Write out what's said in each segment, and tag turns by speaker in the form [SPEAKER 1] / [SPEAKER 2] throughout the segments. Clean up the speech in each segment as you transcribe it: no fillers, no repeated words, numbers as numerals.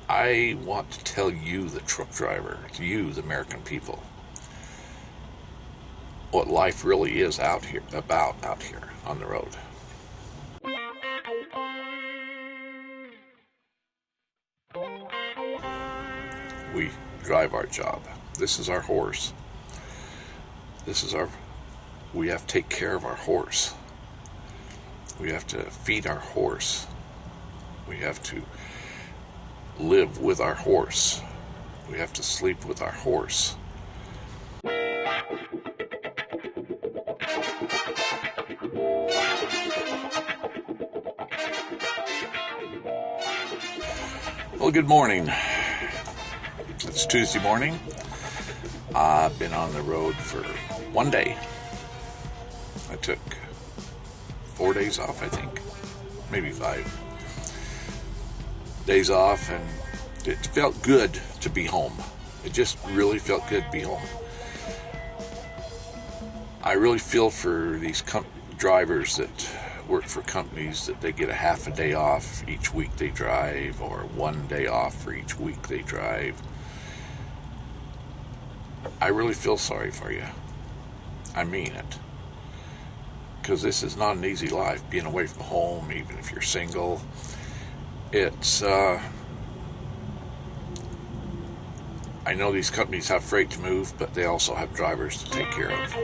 [SPEAKER 1] I want to tell you, the truck driver, you, the American people, what life really is out here on the road. We drive our job. This is our horse. We have to take care of our horse. We have to feed our horse. We have to live with our horse. We have to sleep with our horse. Well, good morning. It's Tuesday morning. I've been on the road for one day. I took 4 days off, I think. Maybe 5 days off, and it felt good to be home. It just really felt good to be home. I really feel for these drivers that work for companies that they get a half a day off each week they drive, or 1 day off for each week they drive. I really feel sorry for you. I mean it. Because this is not an easy life, being away from home, even if you're single. It's, I know these companies have freight to move, but they also have drivers to take care of.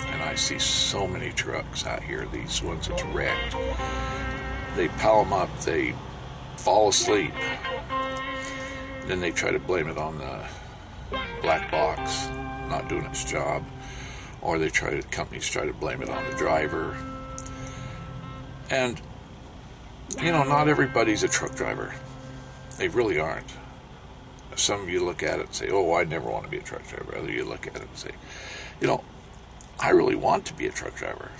[SPEAKER 1] And I see so many trucks out here, these ones that's wrecked. They pile them up, they fall asleep. Then they try to blame it on the black box not doing its job. Or companies try to blame it on the driver. And, not everybody's a truck driver. They really aren't. Some of you look at it and say, oh, I never want to be a truck driver. Other you look at it and say, I really want to be a truck driver.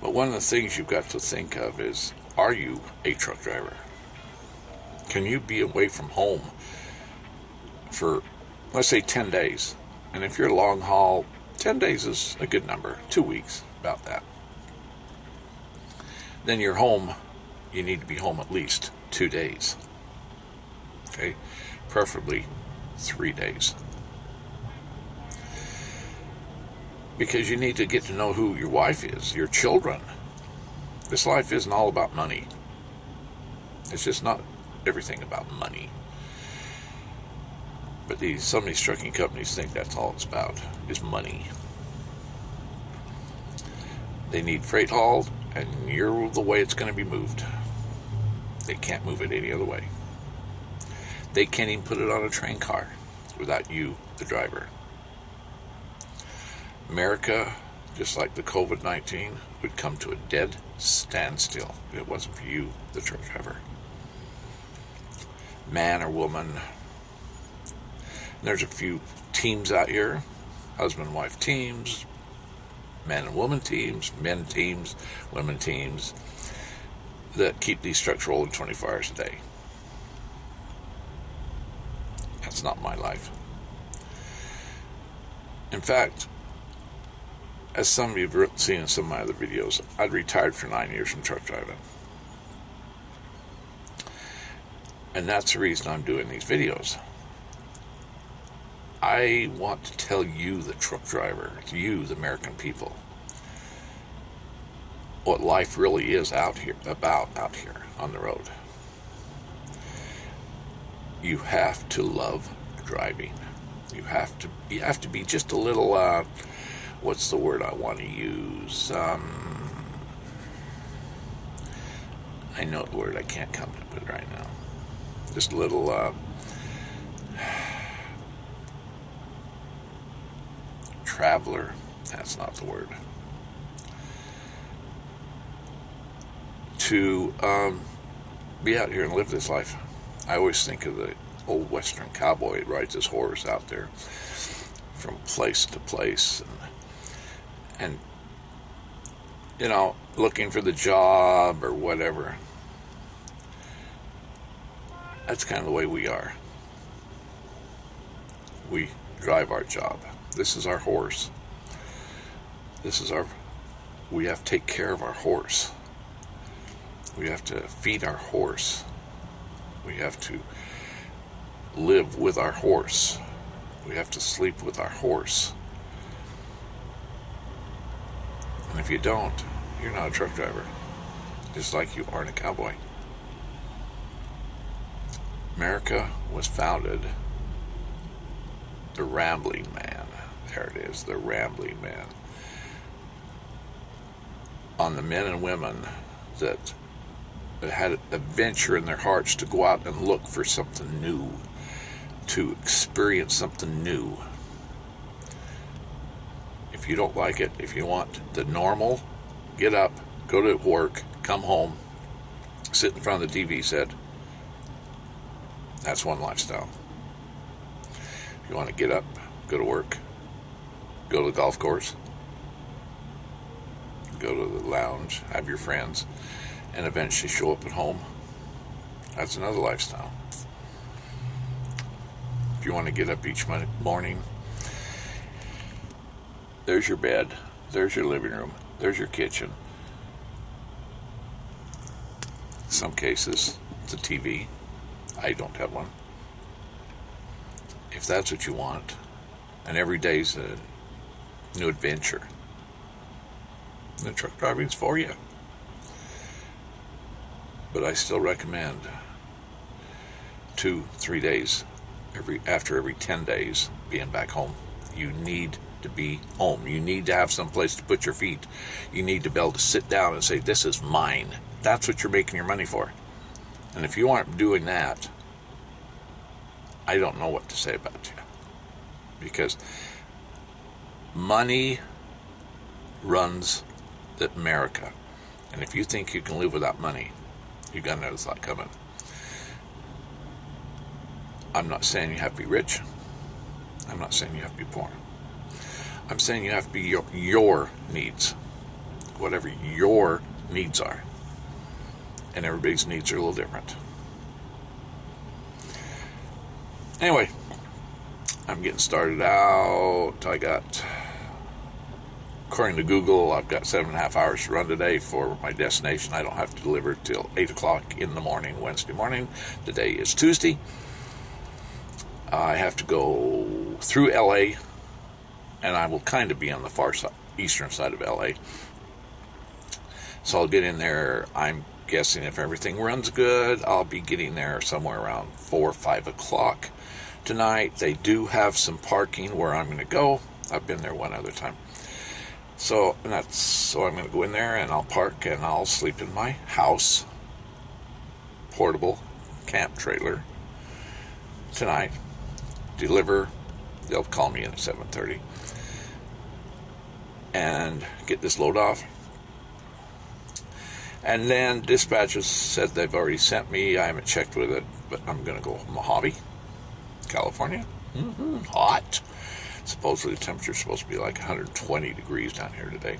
[SPEAKER 1] But one of the things you've got to think of is, are you a truck driver? Can you be away from home for, let's say, 10 days? And if you're long haul, 10 days is a good number. 2 weeks, about that. Then you're home. You need to be home at least 2 days. Okay? Preferably 3 days. Because you need to get to know who your wife is, your children. This life isn't all about money. It's just not everything about money. But some of these trucking companies think that's all it's about, is money. They need freight hauled, and you're the way it's going to be moved. They can't move it any other way. They can't even put it on a train car without you, the driver. America, just like the COVID-19, would come to a dead standstill if it wasn't for you, the truck driver. Man or woman. There's a few teams out here, husband and wife teams, man and woman teams, men teams, women teams, that keep these trucks rolling 24 hours a day. That's not my life. In fact, as some of you have seen in some of my other videos, I'd retired for 9 years from truck driving. And that's the reason I'm doing these videos. I want to tell you, the truck driver, you, the American people, what life really is out here on the road. You have to love driving. You have to be just a little, what's the word I want to use? I know the word, I can't come up with it right now. Just a little, traveler, that's not the word. To be out here and live this life. I always think of the old Western cowboy that rides his horse out there from place to place, and looking for the job or whatever. That's kind of the way we are. We drive our job. This is our horse. We have to take care of our horse. We have to feed our horse. We have to live with our horse. We have to sleep with our horse. And if you don't, you're not a truck driver. Just like you aren't a cowboy. America was founded, the Rambling Man, there it is, the Rambling Man, on the men and women that had a venture in their hearts to go out and look for something new, to experience something new. If you don't like it, if you want the normal, get up, go to work, come home, sit in front of the TV set. That's one lifestyle. If you want to get up, go to work, go to the golf course, go to the lounge, have your friends, and eventually show up at home, that's another lifestyle. If you want to get up each morning, there's your bed, there's your living room, there's your kitchen. In some cases, it's a TV. I don't have one. If that's what you want, and every day's a new adventure, then truck driving's for you. But I still recommend 2-3 days after every 10 days being back home. You need to be home. You need to have some place to put your feet. You need to be able to sit down and say, this is mine. That's what you're making your money for. And if you aren't doing that, I don't know what to say about you. Because money runs America. And if you think you can live without money, you got another thought coming. I'm not saying you have to be rich. I'm not saying you have to be poor. I'm saying you have to be your needs. Whatever your needs are. And everybody's needs are a little different. Anyway, I'm getting started out. According to Google, I've got 7.5 hours to run today for my destination. I don't have to deliver till 8 o'clock in the morning, Wednesday morning. Today is Tuesday. I have to go through LA, and I will kind of be on the far side, eastern side of LA. So I'll get in there. I'm guessing if everything runs good, I'll be getting there somewhere around 4 or 5 o'clock tonight. They do have some parking where I'm going to go. I've been there one other time. So I'm going to go in there and I'll park and I'll sleep in my house, portable camp trailer tonight. Deliver. They'll call me in at 7:30 and get this load off. And then dispatchers said they've already sent me. I haven't checked with it, but I'm going to go Mojave, California. Hot. Supposedly the temperature's supposed to be like 120 degrees down here today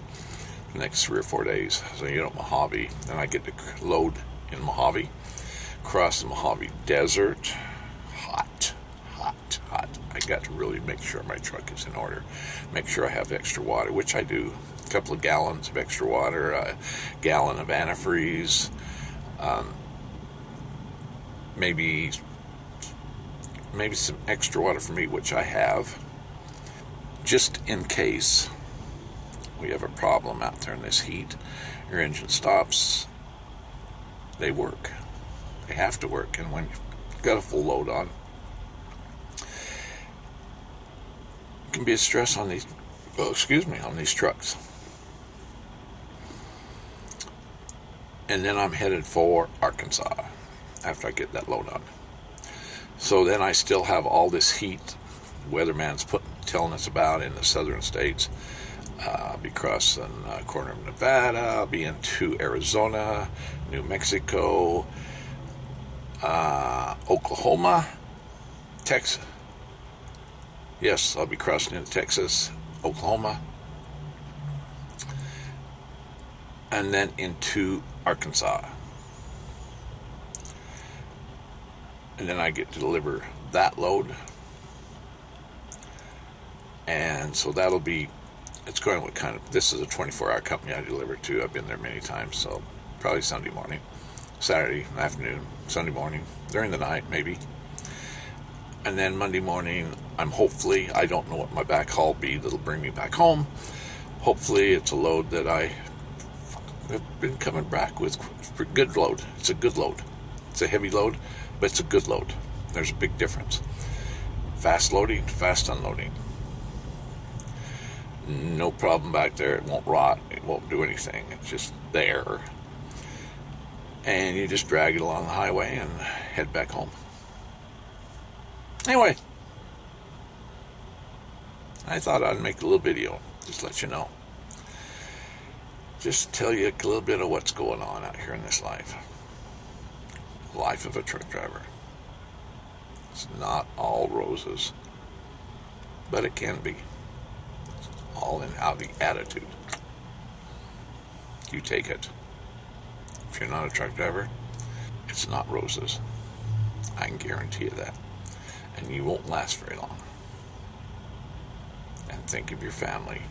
[SPEAKER 1] for the next 3 or 4 days. So Mojave. Then I get to load in Mojave, cross the Mojave Desert. Hot. I got to really make sure my truck is in order. Make sure I have extra water, which I do. A couple of gallons of extra water, a gallon of antifreeze, maybe some extra water for me, which I have, just in case we have a problem out there in this heat. Your engine stops. They work. They have to work. And when you've got a full load on, it can be a stress on these trucks. And then I'm headed for Arkansas after I get that load on. So then I still have all this heat weatherman's telling us about in the southern states. I'll be crossing a corner of Nevada. I'll be into Arizona, New Mexico, Oklahoma, Texas. Yes, I'll be crossing into Texas, Oklahoma, and then into Arkansas. And then I get to deliver that load. And so it's going with this is a 24-hour company I deliver to. I've been there many times, so probably Sunday morning. Saturday afternoon, Sunday morning, during the night maybe. And then Monday morning, I don't know what my back haul will be that'll bring me back home. Hopefully it's a load that I have been coming back with for good load. It's a good load. It's a heavy load, but it's a good load. There's a big difference. Fast loading, fast unloading. No problem back there. It won't rot. It won't do anything. It's just there. And you just drag it along the highway and head back home. Anyway, I thought I'd make a little video, just let you know. Just tell you a little bit of what's going on out here in this life. Life of a truck driver. It's not all roses, but it can be. It's all in how the attitude you take it. If you're not a truck driver, it's not roses. I can guarantee you that. And you won't last very long. And think of your family.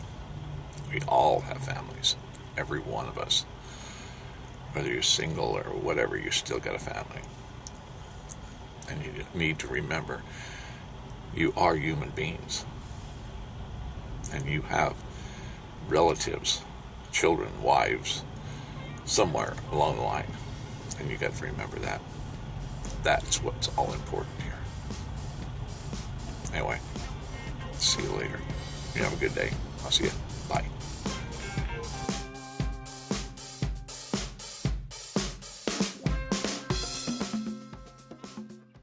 [SPEAKER 1] We all have families. Every one of us. Whether you're single or whatever, you still got a family. And you need to remember, you are human beings. And you have relatives, children, wives, somewhere along the line. And you got to remember that. That's what's all important here. Anyway, see you later. You have a good day. I'll see you.